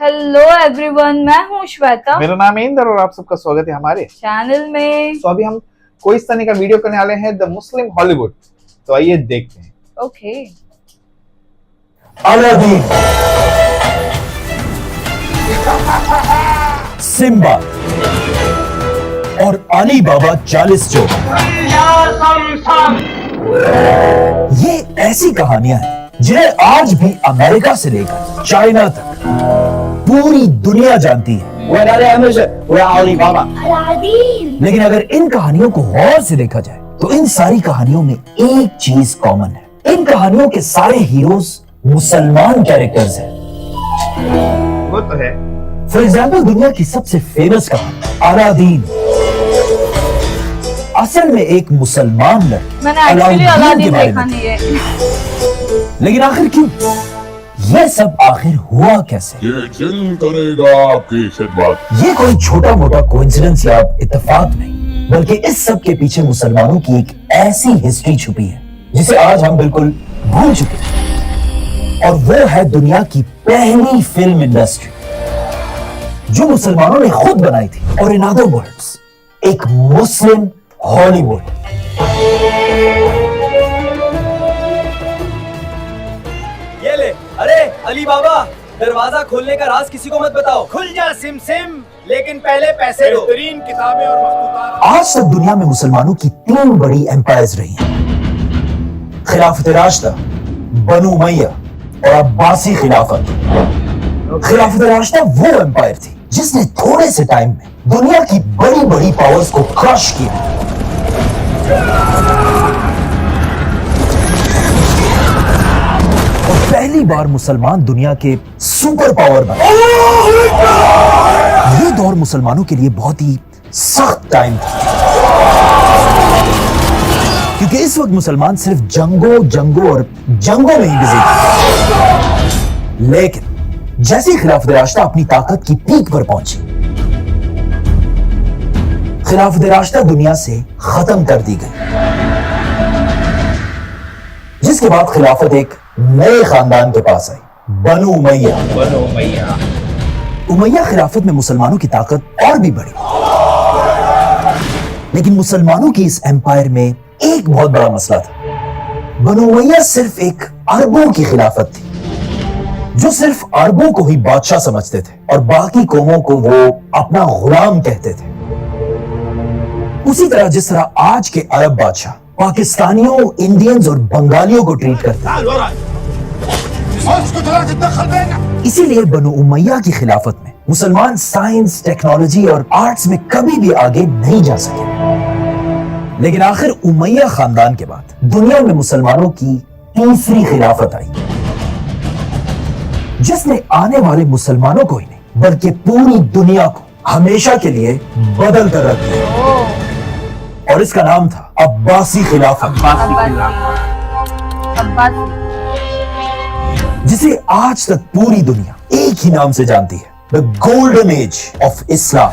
Hello everyone, मैं हूँ श्वेता। मेरा नाम है इंदर और आप सबका स्वागत है हमारे चैनल में। तो अभी हम कोई इस तरह का वीडियो करने वाले हैं, द मुस्लिम हॉलीवुड। तो आइए देखते हैं। ओके। अलादीन, सिम्बा और अली बाबा 40 चोर। ये ऐसी कहानियां हैं जिन्हें आज भी अमेरिका से लेकर चाइना तक पूरी दुनिया जानती है। लेकिन अगर इन कहानियों को गौर से देखा जाए तो इन सारी कहानियों में एक चीज कॉमन है। इन कहानियों के सारे हीरोज मुसलमान कैरेक्टर्स हैं। वो तो है। फॉर एग्जाम्पल, दुनिया की सबसे फेमस कहानी अलादीन असल में एक मुसलमान लड़की मैंने एक्चुअली अलादीन के बारे देखा में। नहीं है। लेकिन आखिर क्यों? ये सब आखिर हुआ कैसे? ये जिन करेगा आपकी खिदमत। ये कोई छोटा मोटा कोइंसिडेंस या इत्तेफाक नहीं, बल्कि इस सब के पीछे मुसलमानों की एक ऐसी हिस्ट्री छुपी है जिसे आज हम बिल्कुल भूल चुके हैं। और वो है दुनिया की पहली फिल्म इंडस्ट्री जो मुसलमानों ने खुद बनाई थी, और इन अदर वर्ड्स एक मुस्लिम हॉलीवुड। ये ले। अरे अली बाबा, दरवाजा खोलने का राज किसी को मत बताओ। खुल जा सिम सिम, लेकिन पहले पैसे दो। बेहतरीन किताबें और मखलूकात। आज तक दुनिया में मुसलमानों की 3 बड़ी एम्पायर्स रही हैं। खिलाफत राशिदा, बनु उमय्या और अब्बासी खिलाफत। खिलाफत राशिदा वो एम्पायर थी जिसने थोड़े से टाइम में दुनिया की बड़ी बड़ी पावर्स को क्रश किया। और पहली बार मुसलमान दुनिया के सुपर पावर बने। ये दौर मुसलमानों के लिए बहुत ही सख्त टाइम था, क्योंकि इस वक्त मुसलमान सिर्फ जंगों और जंगों में ही बिजी थे। लेकिन जैसे खिलाफत राशिदा अपनी ताकत की पीक पर पहुंची, खिलाफत राशिदा दुनिया से खत्म कर दी गई, जिसके बाद खिलाफत एक नए खानदान के पास आई, बनु उमय्या। उमय्या खिलाफत में मुसलमानों की ताकत और भी बढ़ी। लेकिन मुसलमानों की इस एम्पायर में एक बहुत बड़ा मसला था। बनु उमय्या सिर्फ एक अरबों की खिलाफत थी जो सिर्फ अरबों को ही बादशाह समझते थे और बाकी कौमों को वो अपना गुलाम कहते थे। उसी तरह जिस तरह आज के अरब बादशाह पाकिस्तानियों, इंडियंस और बंगालियों को ट्रीट करते हैं, इसीलिए बनु उमय्या की खिलाफत में मुसलमान साइंस, टेक्नोलॉजी और आर्ट्स में कभी भी आगे नहीं जा सके। लेकिन आखिर उमय्या खानदान के बाद दुनिया में मुसलमानों की तीसरी खिलाफत आई, जिसने आने वाले मुसलमानों को ही नहीं बल्कि पूरी दुनिया को हमेशा के लिए बदल कर रख दिया। और इसका नाम था अब्बासी खिलाफत, जिसे आज तक पूरी दुनिया एक ही नाम से जानती है, the golden age of Islam.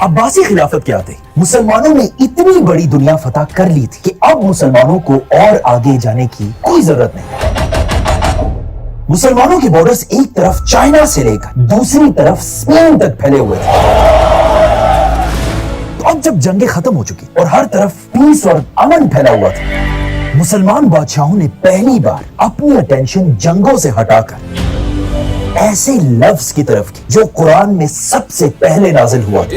Abbasi खिलाफत क्या थी? मुसलमानों ने इतनी बड़ी दुनिया फतह कर ली थी कि अब मुसलमानों को और आगे जाने की कोई जरूरत नहीं। मुसलमानों के बॉर्डर्स एक तरफ चाइना से लेकर दूसरी तरफ स्पेन तक फैले हुए थे। तो अब जब जंगें खत्म हो चुकी और हर तरफ पीस और अमन फैला हुआ था, मुसलमान बादशाहों ने पहली बार अपनी अटेंशन जंगों से हटाकर ऐसे लफ्ज की तरफ की जो कुरान में सबसे पहले नाजिल हुआ था।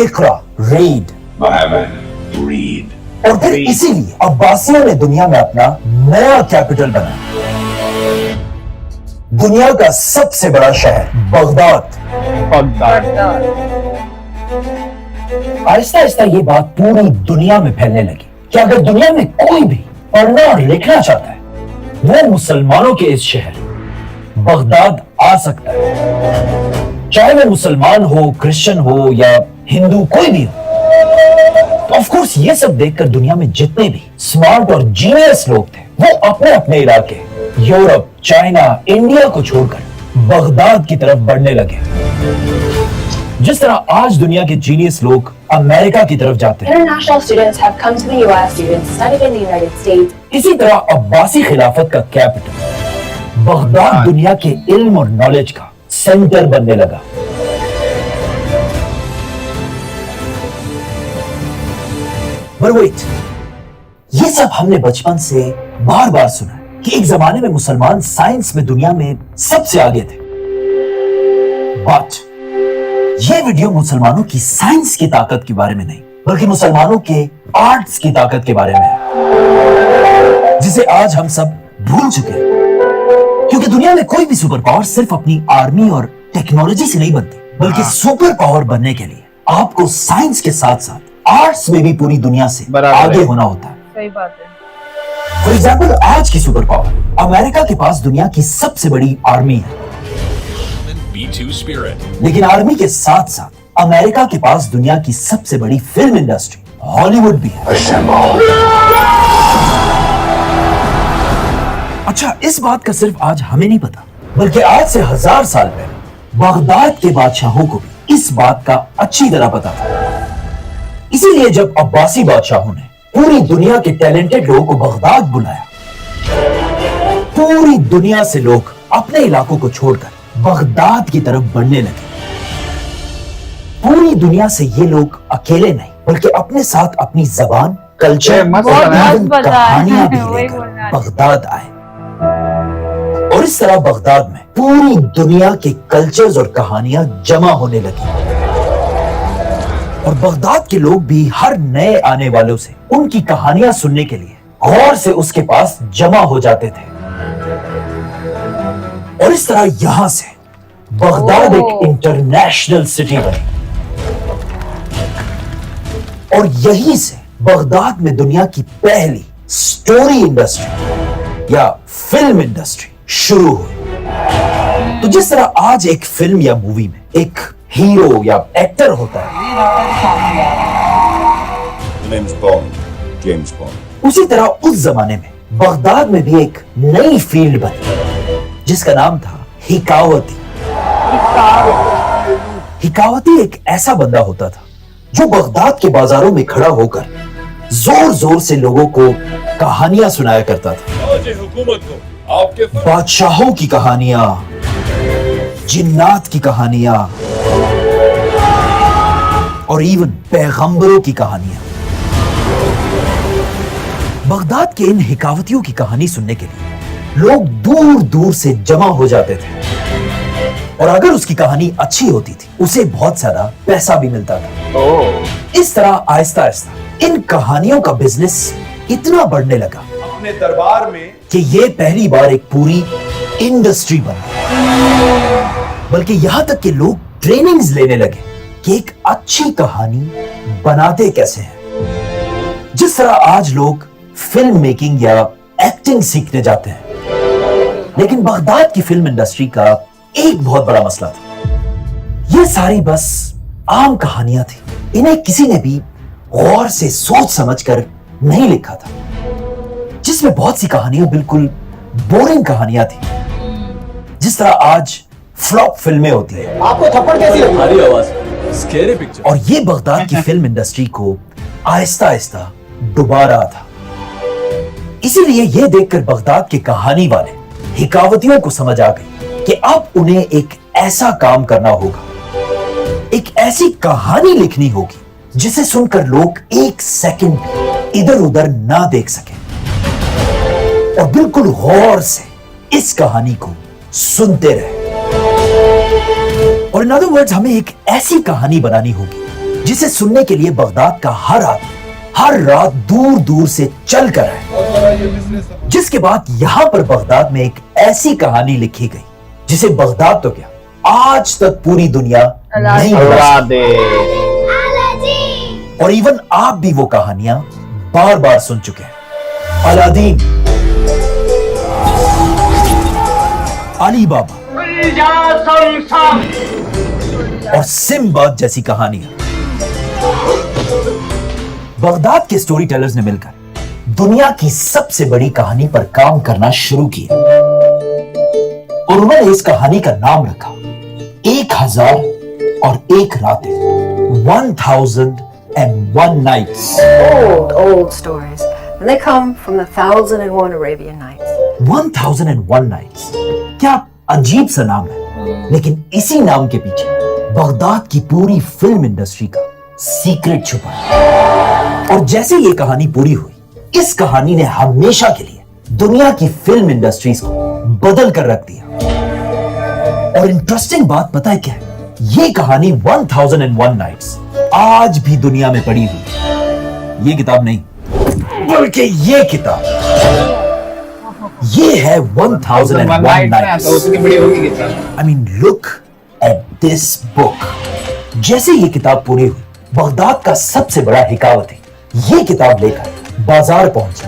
इक़रा, रीड। और फिर इसीलिए अब्बासियों ने दुनिया में अपना नया कैपिटल बनाया, दुनिया का सबसे बड़ा शहर बगदाद। आहिस्ता आहिस्ता ये बात पूरी दुनिया में फैलने लगी कि अगर दुनिया में कोई भी पढ़ना और लिखना चाहता है, वो मुसलमानों के इस शहर बगदाद आ सकता है, चाहे वो मुसलमान हो, क्रिश्चियन हो या हिंदू, कोई भी हो। तो ऑफ कोर्स ये सब देखकर दुनिया में जितने भी स्मार्ट और जीनियस लोग थे, वो अपने अपने इलाके यूरोप, चाइना, इंडिया को छोड़कर बगदाद की तरफ बढ़ने लगे। जिस तरह आज दुनिया के जीनियस लोग अमेरिका की तरफ जाते हैं, International students have come to the US, students studied in the United States. इसी तरह अब्बासी खिलाफत का कैपिटल बगदाद दुनिया के इल्म और नॉलेज का सेंटर बनने लगा। But wait, ये सब हमने बचपन से बार बार सुना है कि एक जमाने में मुसलमान साइंस में दुनिया में सबसे आगे थे। बट ये वीडियो मुसलमानों की साइंस की ताकत के बारे में नहीं, बल्कि मुसलमानों के आर्ट्स की ताकत के बारे में है, जिसे आज हम सब भूल चुके हैं। क्योंकि दुनिया में कोई भी सुपर पावर सिर्फ अपनी आर्मी और टेक्नोलॉजी से नहीं बनती, बल्कि सुपर पावर बनने के लिए आपको साइंस के साथ साथ आर्ट्स में भी पूरी दुनिया से आगे होना होता है। सही बात है। फॉर एग्जाम्पल, आज की सुपर पावर अमेरिका के पास दुनिया की सबसे बड़ी आर्मी है, B2 Spirit. लेकिन आर्मी के साथ साथ अमेरिका के पास दुनिया की सबसे बड़ी फिल्म इंडस्ट्री हॉलीवुड भी है। अच्छा, इस बात का सिर्फ आज हमें नहीं पता, बल्कि आज से 1000 साल पहले बगदाद के बादशाहों को भी इस बात का अच्छी तरह पता था। इसीलिए जब अब्बासी बादशाहों ने पूरी दुनिया के टैलेंटेड लोगों को बगदाद बुलाया, पूरी दुनिया से लोग अपने इलाकों को छोड़कर बगदाद की तरफ बढ़ने लगे। पूरी दुनिया से ये लोग अकेले नहीं, बल्कि अपने साथ अपनी जबान, कल्चर मस्त और बना है। even कहानियां भी वही लेकर बोलना है। बगदाद आए। और इस तरह बगदाद में पूरी दुनिया के कल्चर्स और कहानियां जमा होने लगी। और बगदाद के लोग भी हर नए आने वालों से उनकी कहानियां सुनने के लिए गौर से उसके पास जमा हो जाते थे। और इस तरह यहां से बगदाद एक इंटरनेशनल सिटी बनी। और यहीं से बगदाद में दुनिया की पहली स्टोरी इंडस्ट्री या फिल्म इंडस्ट्री शुरू हुई। तो जिस तरह आज एक फिल्म या मूवी में एक हीरो या एक्टर होता है, Name's Bond. James Bond. उसी तरह उस जमाने में बगदाद में भी एक नई फील्ड बनी जिसका नाम था हिकावती। हिकावती एक ऐसा बंदा होता था जो बगदाद के बाजारों में खड़ा होकर जोर जोर से लोगों को कहानियां सुनाया करता था। हुकूमत को आपके बादशाहों की कहानियां, जिन्नात की कहानियां और इवन पैगंबरों की कहानियां। बगदाद के इन हिकावतियों की कहानी सुनने के लिए लोग दूर दूर से जमा हो जाते थे। और अगर उसकी कहानी अच्छी होती थी, उसे बहुत सारा पैसा भी मिलता था। इस तरह आहिस्ता आहिस्ता इन कहानियों का बिजनेस इतना बढ़ने लगा अपने दरबार में कि ये पहली बार एक पूरी इंडस्ट्री बनी। बल्कि यहां तक कि लोग ट्रेनिंग्स लेने लगे कि एक अच्छी कहानी बनाते कैसे हैं। जिस तरह आज लोग फिल्म मेकिंग या एक्टिंग सीखने जाते हैं, लेकिन बगदाद की फिल्म इंडस्ट्री का एक बहुत बड़ा मसला था। ये सारी बस आम कहानियां थी। इन्हें किसी ने भी गौर से सोच समझकर नहीं लिखा था। जिसमें बहुत सी कहानियां बिल्कुल बोरिंग कहानियां थी, जिस तरह आज फ्लॉप फिल्में होती है। आपको थप्पड़ कैसी लगी? भारी आवाज, स्कैरी पिक्चर। और ये बगदाद की फिल्म इंडस्ट्री को आहिस्ता आहिस्ता डुबा रहा था। इसीलिए यह देखकर बगदाद के कहानी वाले हिकावतियों को समझ आ गई कि अब उन्हें एक ऐसा काम करना होगा, एक ऐसी कहानी लिखनी होगी जिसे सुनकर लोग एक सेकंड भी इधर उधर ना देख सके और बिल्कुल गौर से इस कहानी को सुनते रहे। और इन अदर वर्ड्स, हमें एक ऐसी कहानी बनानी होगी जिसे सुनने के लिए बगदाद का हर रात दूर दूर से चल कर आए। जिसके बाद यहां पर बगदाद में एक ऐसी कहानी लिखी गई जिसे बगदाद तो क्या, आज तक पूरी दुनिया नहीं भुला सकती। और इवन आप भी वो कहानियां बार बार सुन चुके हैं। अलादीन, अली बाबा और सिम्बाद जैसी कहानियां। बगदाद के स्टोरी टेलर्स ने मिलकर दुनिया की सबसे बड़ी कहानी पर काम करना शुरू किया और उन्होंने इस कहानी का नाम रखा 1000 और एक रात 1001 nights। Old stories. And they come from the 1001 Arabian Nights. 1001 nights, क्या अजीब सा नाम है, लेकिन इसी नाम के पीछे बगदाद की पूरी फिल्म इंडस्ट्री का सीक्रेट छुपा है। और जैसे ये कहानी पूरी हुई, इस कहानी ने हमेशा के लिए दुनिया की फिल्म इंडस्ट्रीज को बदल कर रख दिया। और इंटरेस्टिंग बात पता है क्या है? ये कहानी 1001 Nights आज भी दुनिया में पड़ी हुई है। ये किताब नहीं, बल्कि ये किताब, ये है 1001 Nights। I mean, look at this book। जैसे ये किताब पूरी हुई, बगदाद का सबसे बड़ा हिकावती ये किताब लेकर बाजार पहुंचा।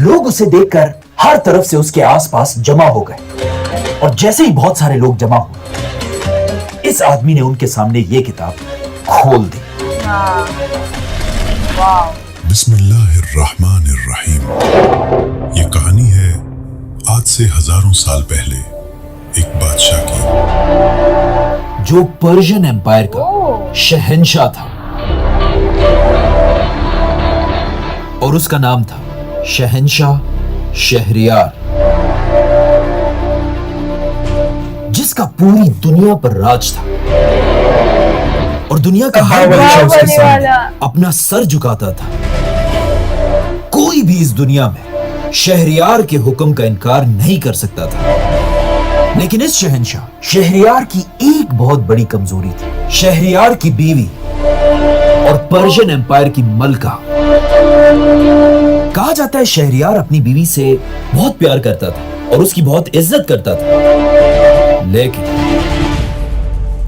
लोग उसे देखकर हर तरफ से उसके आसपास जमा हो गए, और जैसे ही बहुत सारे लोग जमा हुए, इस आदमी ने उनके सामने ये किताब खोल दी। बिस्मिल्लाहिर्रहमानिर्रहीम। ये कहानी है आज से हजारों साल पहले एक बादशाह की, जो पर्शियन एम्पायर का शहंशाह था, और उसका नाम था शहंशाह शहरयार, जिसका पूरी दुनिया पर राज था। और दुनिया का हर बादशाह उसके सामने अपना सर झुकाता था। कोई भी इस दुनिया में शहरयार के हुक्म का इनकार नहीं कर सकता था। लेकिन इस शहंशाह शहरयार की एक बहुत बड़ी कमजोरी थी। शहरयार की बीवी और पर्शियन एम्पायर की मलका। कहा जाता है शहरयार अपनी बीवी से बहुत प्यार करता था और उसकी बहुत इज्जत करता था। लेकिन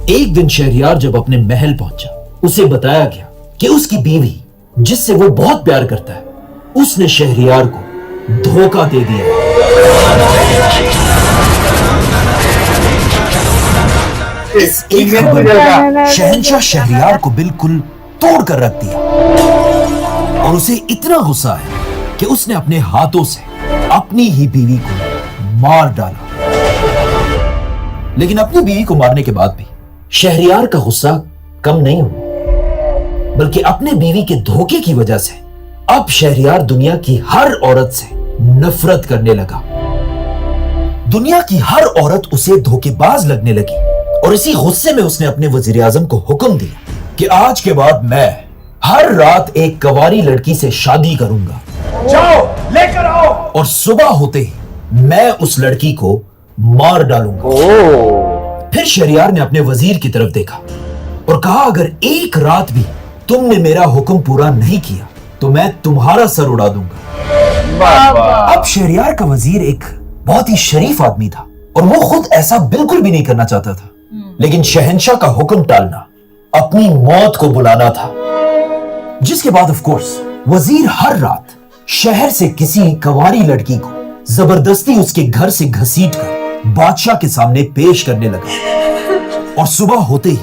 एक दिन शहरयार जब अपने महल पहुंचा, उसे बताया गया कि उसकी बीवी, जिससे वो बहुत प्यार करता है, उसने शहरयार को धोखा दे दिया। इस एक खबर ने शहंशाह शहरयार को बिल्कुल तोड़ कर रख दिया, और उसे इतना गुस्सा है कि उसने अपने हाथों से अपनी ही बीवी को मार डाला। लेकिन अपनी बीवी को मारने के बाद भी शहरयार का गुस्सा कम नहीं हुआ, बल्कि अपने बीवी के धोखे की वजह से अब शहरयार दुनिया की हर औरत से नफरत करने लगा। दुनिया की हर औरत उसे धोखेबाज लगने लगी, और इसी गुस्से में उसने अपने वजीर आजम को हुक्म दिया कि आज के बाद मैं हर रात एक कवारी लड़की से शादी करूंगा। जाओ लेकर आओ। और सुबह होते ही मैं उस लड़की को मार डालूंगा। फिर शहरयार ने अपने वजीर की तरफ देखा और कहा, अगर एक रात भी तुमने मेरा हुक्म पूरा नहीं किया तो मैं तुम्हारा सर उड़ा दूंगा। अब शहरयार का वजीर एक बहुत ही शरीफ आदमी था, और वो खुद ऐसा बिल्कुल भी नहीं करना चाहता था। लेकिन शहंशाह का हुक्म टालना अपनी मौत को बुलाना था। जिसके बाद ऑफ कोर्स वजीर हर रात शहर से किसी कवारी लड़की को जबरदस्ती उसके घर से घसीटकर बादशाह के सामने पेश करने लगा, और सुबह होते ही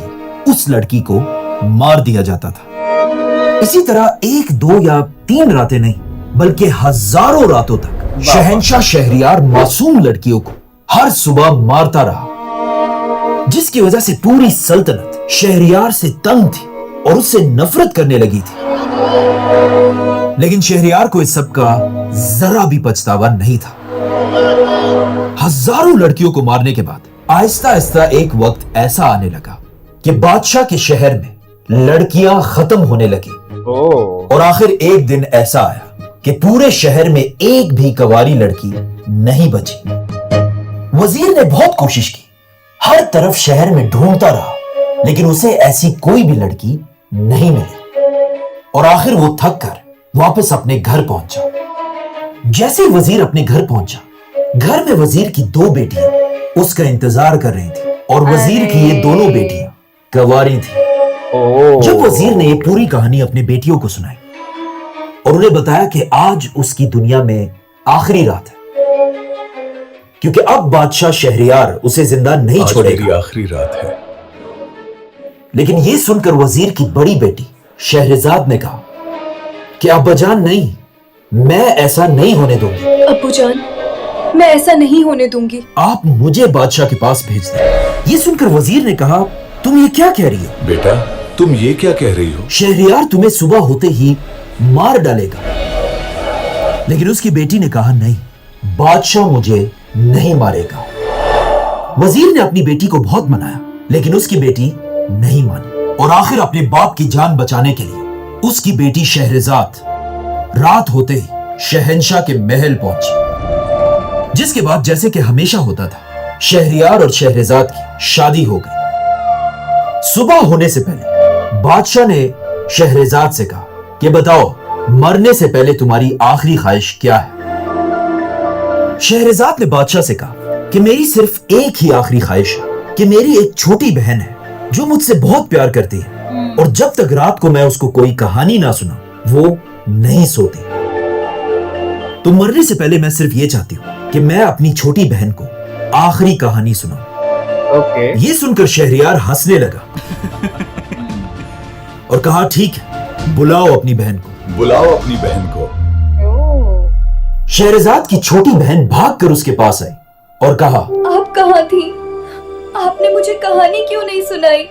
उस लड़की को मार दिया जाता था। इसी तरह 1, 2 या 3 रातें नहीं, बल्कि हजारों रातों तक शहंशाह शहरयार मासूम लड़कियों को हर सुबह मारता रहा, जिसकी वजह से पूरी सल्तनत शहरयार से तंग थी और उससे नफरत करने लगी थी। लेकिन शहरयार को इस सब का जरा भी पछतावा नहीं था। हजारों लड़कियों को मारने के बाद आहिस्ता आहिस्ता एक वक्त ऐसा आने लगा कि बादशाह के शहर में लड़कियां खत्म होने लगी, और आखिर एक दिन ऐसा आया कि पूरे शहर में एक भी कवारी लड़की नहीं बची। वजीर ने बहुत कोशिश की, हर तरफ शहर में ढूंढता रहा, लेकिन उसे ऐसी कोई भी लड़की नहीं मिली, और आखिर वो थक कर वापस अपने घर पहुंचा। जैसे ही वजीर अपने घर पहुंचा, घर में वजीर की 2 बेटियां उसका इंतजार कर रही थी, और वजीर की ये दोनों बेटियां कवारी थी। जब वजीर ने ये पूरी कहानी अपनी बेटियों को सुनाई और उन्हें बताया कि आज उसकी दुनिया में आखिरी रात है, क्योंकि अब बादशाह शहरयार उसे जिंदा नहीं छोड़ेगा, आखिरी रात है। लेकिन ये सुनकर वजीर की बड़ी बेटी शहरजाद ने कहा कि अब्बाजान नहीं, मैं ऐसा नहीं होने दूंगी। अब्बूजान, मैं ऐसा नहीं होने दूंगी। आप मुझे बादशाह के पास भेज दें। ये सुनकर वजीर ने कहा, तुम ये क्या कह रही हो? बेटा तुम ये क्या कह रही हो? शहरियार तुम्हें सुबह होते ही मार डालेगा। लेकिन उसकी बेटी ने कहा नहीं, बादशाह मुझे नहीं मारेगा। वजीर ने अपनी बेटी को बहुत मनाया, लेकिन उसकी बेटी नहीं मानी और आखिर अपने बाप की जान बचाने के लिए उसकी बेटी शहरजाद रात होते ही शहंशाह के महल पहुंची। जिसके बाद जैसे कि हमेशा होता था, शहरियार और शहरजाद की शादी हो गई। सुबह होने से पहले बादशाह ने शहरजाद से कहा कि बताओ, मरने से पहले तुम्हारी आखिरी ख्वाहिश क्या है? शहरजाद ने बादशाह से कहा कि मेरी सिर्फ एक ही आखिरी ख्वाहिश है कि मेरी एक छोटी बहन है जो मुझसे बहुत प्यार करती है और जब तक रात को मैं उसको कोई कहानी ना सुना वो नहीं सोती। तो मरने से पहले मैं सिर्फ ये चाहती हूँ कि मैं अपनी छोटी बहन को आखिरी कहानी सुनाऊं। ओके। ये सुनकर शहरियार हंसने लगा और कहा ठीक है, बुलाओ अपनी बहन को। बुलाओ अपनी बहन को। शहरजाद की छोटी बहन भागकर उसके पास आई और कहा, आप कहाँ थी? आपने मुझे कहानी क्यों नहीं सुनाई?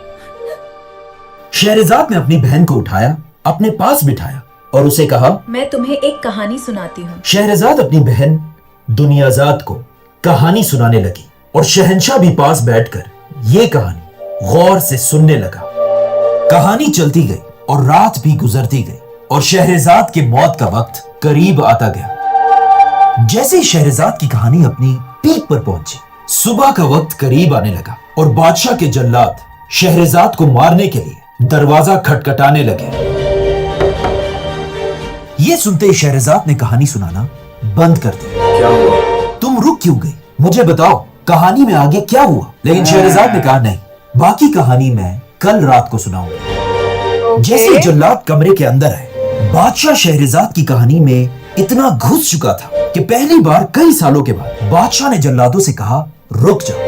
शहरजाद ने अपनी बहन को उठाया, अपने पास बिठाया और उसे कहा, मैं तुम्हें एक कहानी सुनाती हूँ। शहरजाद अपनी बहन दुनियाजाद को कहानी सुनाने लगी और शहंशाह भी पास बैठकर ये कहानी गौर से सुनने लगा। कहानी चलती गई और रात भी गुजरती गई और शहरजाद के मौत का वक्त करीब आता गया। जैसे ही शहरजाद की कहानी अपनी पीक पर पहुंची, सुबह का वक्त करीब आने लगा और बादशाह के जल्लाद शहरजाद को मारने के लिए दरवाजा खटखटाने लगे। ये सुनते ही शहरजाद ने कहानी सुनाना बंद कर दी। क्या हुआ? तुम रुक क्यों गई? मुझे बताओ, कहानी में आगे क्या हुआ? लेकिन शहरजाद ने कहा नहीं, बाकी कहानी मैं कल रात को सुनाऊंगा। जैसे ही जल्लाद कमरे के अंदर आए, बादशाह शहरजाद की कहानी में इतना घुस चुका था कि पहली बार कई सालों के बाद बादशाह ने जल्लादों से कहा, रुक जाओ,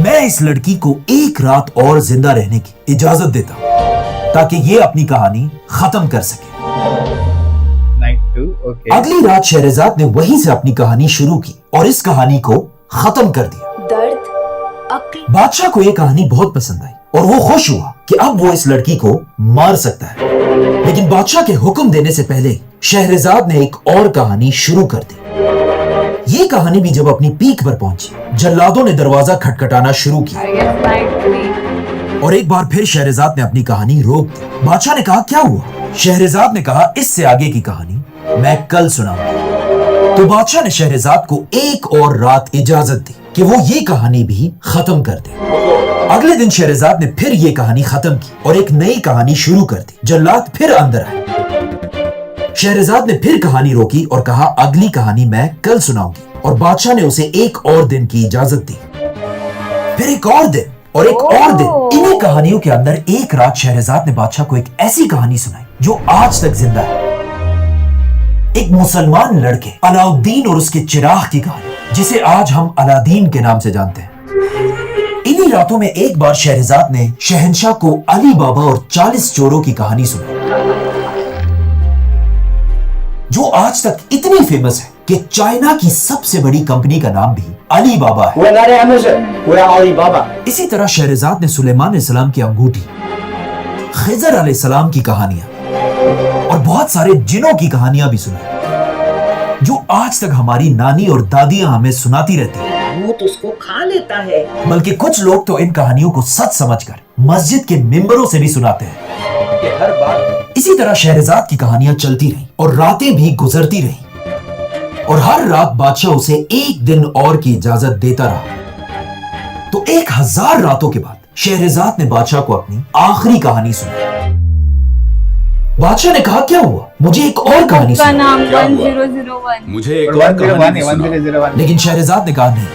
मैं इस लड़की को एक रात और जिंदा रहने की इजाजत देता हूं ताकि ये अपनी कहानी खत्म कर सके। Night 2, okay. अगली रात शहरजाद ने वहीं से अपनी कहानी शुरू की और इस कहानी को खत्म कर दिया। दर्द, अक्ल। बादशाह को ये कहानी बहुत पसंद आई और वो खुश हुआ कि अब वो इस लड़की को मार सकता है। लेकिन बादशाह के हुक्म देने से पहले शहरजाद ने एक और कहानी शुरू कर दी। ये कहानी भी जब अपनी पीक पर पहुंची, जल्लादों ने दरवाजा खटखटाना शुरू किया और एक बार फिर शहरजाद ने अपनी कहानी रोक दी। बादशाह ने कहा, क्या हुआ? शहरजाद ने कहा, इससे आगे की कहानी मैं कल सुनाऊंगा। तो बादशाह ने शहरजाद को एक और रात इजाजत दी कि वो ये कहानी भी खत्म कर दे। अगले दिन शहरजाद ने फिर ये कहानी खत्म की और एक नई कहानी शुरू कर दी। जल्लाद फिर अंदर आए। शहरजाद ने फिर कहानी रोकी और कहा, अगली कहानी मैं कल सुनाऊंगी और बादशाह ने उसे एक और दिन की इजाजत दी। फिर एक और दिन और एक और दिन। इन्हीं कहानियों के अंदर एक रात शहरजाद ने बादशाह को एक ऐसी कहानी सुनाई जो आज तक जिंदा है। एक मुसलमान लड़के अलाउद्दीन और उसके चिराग की कहानी, जिसे आज हम अलादीन के नाम से जानते हैं। इन्हीं रातों में एक बार शहरजाद ने शहंशाह को अली बाबा और 40 चोरों की कहानी सुनाई, जो आज तक इतनी फेमस है कि चाइना की सबसे बड़ी कंपनी का नाम भी अली बाबा है। इसी तरह शहरजाद ने सुलेमान अलैहिस्सलाम की अंगूठी, खिजर अलैहिस्सलाम की कहानियां और बहुत सारे जिनों की कहानियां भी सुनाई, जो आज तक हमारी नानी और दादियां हमें सुनाती रहती हैं। भूत उसको खा लेता है। बल्कि कुछ लोग तो इन कहानियों को सच समझकर मस्जिद के मिंबरों से भी सुनाते हैं। हर बार इसी तरह शहरजाद की कहानियां चलती रहीं और रातें भी गुजरती रहीं और हर रात बादशाह उसे एक दिन और की इजाजत देता रहा। तो 1000 रातों के बाद शहरजाद ने बादशाह को अपनी आखिरी कहानी सुनाई। बादशाह ने कहा, क्या हुआ? मुझे एक और कहानी सुनाओ। नाम 1001। मुझे एक और 101 कहानी है, सुनाओ। 1001। लेकिन शहरजाद ने कहा, नहीं,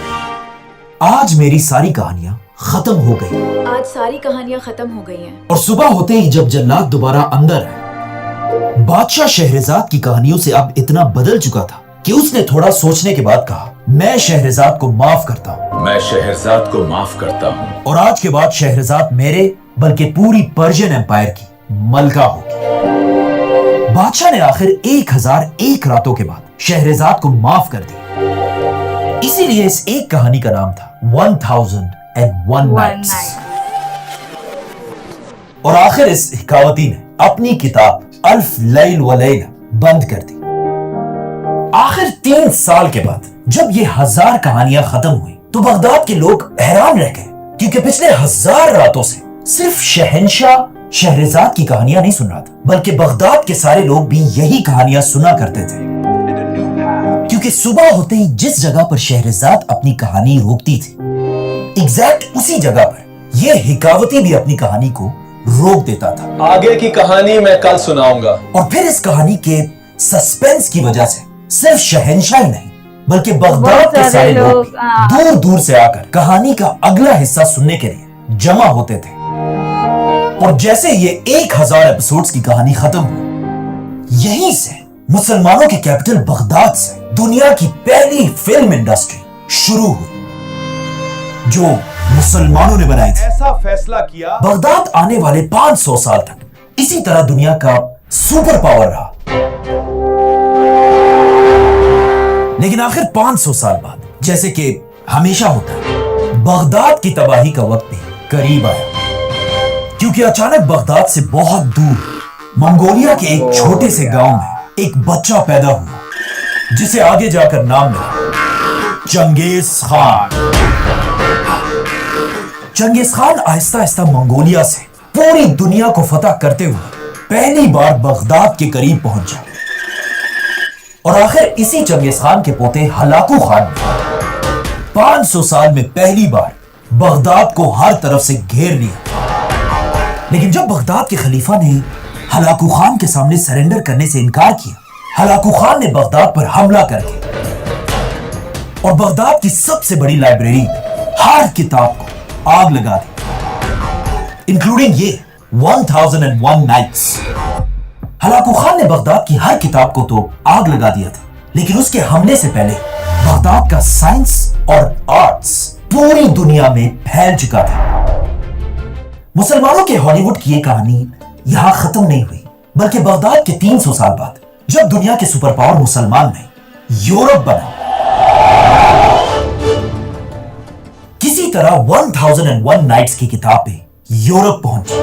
आज मेरी सारी कहानियां खत्म हो गई। आज सारी कहानियां खत्म हो गई हैं। और सुबह होते ही जब जल्लाद दोबारा अंदर आए, बादशाह शहरजाद की कहानियों से अब इतना बदल चुका था कि उसने थोड़ा सोचने के बाद कहा, मैं शहरजाद को माफ करता हूँ। मैं शहरजाद को माफ करता हूँ और आज के बाद शहरजाद मेरे बल्कि पूरी पर्शियन एम्पायर की मलका होगी। बादशाह ने आखिर 1001 रातों के बाद शहरजाद को माफ कर दिया। इसीलिए इस एक कहानी का नाम था 1001 Nights। और आखिर इस हिकावती ने अपनी किताब अल्फ लैल व लैला बंद कर दी। आखिर 3 साल के बाद जब ये 1000 कहानियां खत्म हुई तो बगदाद के लोग हैरान रह गए, क्योंकि पिछले 1000 रातों से सिर्फ शहंशाह शहरजाद की कहानियां नहीं सुन रहा था, बल्कि बगदाद के सारे लोग भी यही कहानियां सुना करते थे। क्योंकि सुबह होते ही जिस जगह पर शहरजाद अपनी कहानी रोकती थी, एग्जैक्ट उसी जगह पर यह हिकावती भी अपनी कहानी को रोक देता था। आगे की कहानी मैं कल सुनाऊंगा। और फिर इस कहानी के सस्पेंस की वजह से सिर्फ शहंशाह ही नहीं, बल्कि बगदाद के सारे लोग दूर दूर से आकर कहानी का अगला हिस्सा सुनने के लिए जमा होते थे। और जैसे ये 1000 एपिसोड्स की कहानी खत्म हुई, यहीं से मुसलमानों के कैपिटल बगदाद से दुनिया की पहली फिल्म इंडस्ट्री शुरू हुई, जो मुसलमानों ने बनाई थी। ऐसा फैसला किया, बगदाद आने वाले 500 साल तक इसी तरह दुनिया का सुपर पावर रहा। लेकिन आखिर 500 साल बाद, जैसे कि हमेशा होता है, बगदाद की तबाही का वक्त भी करीब आया, क्योंकि अचानक बगदाद से बहुत दूर मंगोलिया के एक छोटे से गांव में एक बच्चा पैदा हुआ, जिसे आगे जाकर नाम मिला Genghis Khan. Genghis Khan Aahista Aahista Mongolia से पूरी दुनिया को फतह करते हुए पहली बार बगदाद के करीब पहुंचा। और आखिर इसी चंगेज खान के पोते हलाकू खान ने 500 साल में पहली बार बगदाद को हर तरफ से घेर लिया। लेकिन जब बगदाद के खलीफा ने हलाकू खान के सामने सरेंडर करने से इनकार किया, हलाकू खान ने बगदाद पर हमला करके और बगदाद की सबसे बड़ी लाइब्रेरी में हर किताब को आग लगा दी, इंक्लूडिंग ये 1001 नाइट्स। हलाकू खान ने बगदाद की हर किताब को तो आग लगा दिया था, लेकिन उसके हमले से पहले बगदाद का साइंस और आर्ट्स पूरी दुनिया में फैल चुका था। मुसलमानों के हॉलीवुड की ये कहानी यहां खत्म नहीं हुई, बल्कि बगदाद के 300 साल बाद जब दुनिया के सुपर पावर मुसलमान में यूरोप बना, किसी तरह 1001 नाइट्स की किताब पे यूरोप पहुंची।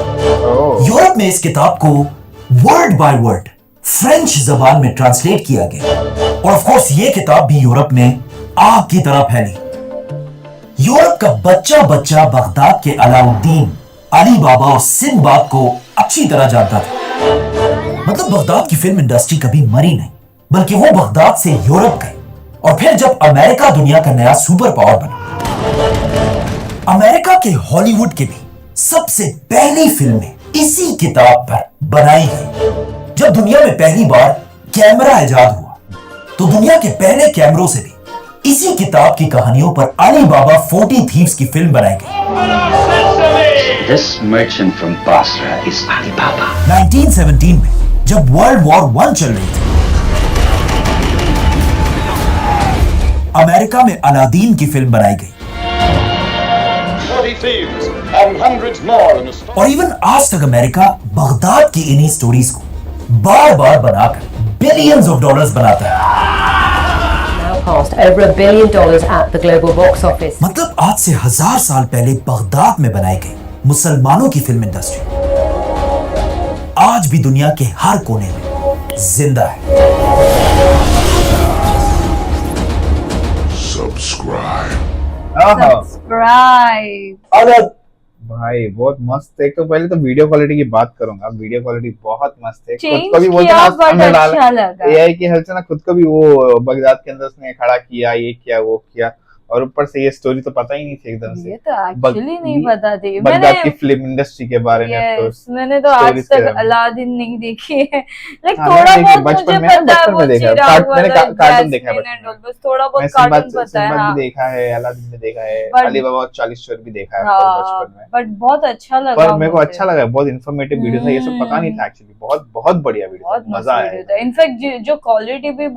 यूरोप में इस किताब को वर्ड बाय वर्ड फ्रेंच जबान में ट्रांसलेट किया गया, और ऑफ कोर्स ये किताब भी यूरोप में आग की तरह फैली। यूरोप का बच्चा बच्चा बगदाद के अलाउद्दीन, अली बाबा और सिंदबाद को अच्छी तरह जानता था। मतलब बगदाद की फिल्म इंडस्ट्री कभी मरी नहीं, बल्कि वो बगदाद से यूरोप गई। और फिर जब अमेरिका दुनिया का नया सुपर पावर बना, अमेरिका के हॉलीवुड के भी सबसे पहली फिल्में इसी किताब पर बनाई गई। जब दुनिया में पहली बार कैमरा इजाद हुआ, तो दुनिया के पहले कैमरों से भी इसी किताब की कहानियों पर अली बाबा 40 थीव्स की फिल्म बनाई गई। This merchant from Basra is Ali Baba. 1917 में जब वर्ल्ड वॉर 1 चल रही थी, अमेरिका में अलादीन की फिल्म बनाई गई। और इवन आज तक अमेरिका बगदाद की इन्हीं स्टोरीज को बार बार बनाकर बिलियंस ऑफ डॉलर्स बनाता है। Cost over $1 billion at the global box office. मतलब आज से 1000 साल पहले बगदाद में बनाई गई मुसलमानों की फिल्म इंडस्ट्री आज भी दुनिया के हर कोने में जिंदा है। सब्सक्राइब। सब्सक्राइब। भाई बहुत मस्त। एक तो पहले तो वीडियो क्वालिटी की बात करूंगा, वीडियो क्वालिटी बहुत मस्त है। चेंज खुद को भी बोलते किया, हैं बट अच्छा लगा। एआई की हेल्प से ना खुद को भी वो बगदाद के अंदर उसने खड़ा किया, ये किया वो किया, और ऊपर से ये स्टोरी तो पता ही नहीं थी एकदम से। ये तो एक्चुअली नहीं पता थी। बगदाद की फिल्म इंडस्ट्री के बारे में मैंने तो आज तक अलादीन नहीं देखी है। लाइक हाँ, थोड़ा बहुत बचपन मुझे में पता है, वो मैंने चिराग मैंने वाला, कार्टून देखा है जैस्मिन एंड बस थोड़ा बहुत सिंबद कार्टून पता है। हाँ, भी देखा है, अलादीन भी देखा है, But- अली बाबा 40 चोर भी देखा है हाँ, बचपन में। बट बहुत अच्छा लगा। पर मेरे को मुझे। अच्छा लगा, बहुत इन्फॉर्मेटिव वीडियो था, ये सब पता नहीं था एक्चुअली। बहुत बहुत बढ़िया वीडियो, बहुत मजा आया। इनफैक्ट जो क्वालिटी भी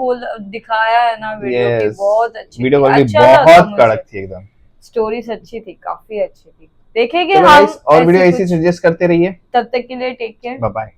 दिखाया है ना वीडियो की, Yes, बहुत अच्छी वीडियो थी। क्वालिटी अच्छा लगा बहुत मुझे। कड़क थी एकदम। स्टोरीज अच्छी थी, काफी अच्छी थी। देखेंगे चलो हम guys, और वीडियो ऐसी ऐसी कुछ। सजेस्ट करते रहिए। तब तक के लिए टेक केयर, बाय बाय।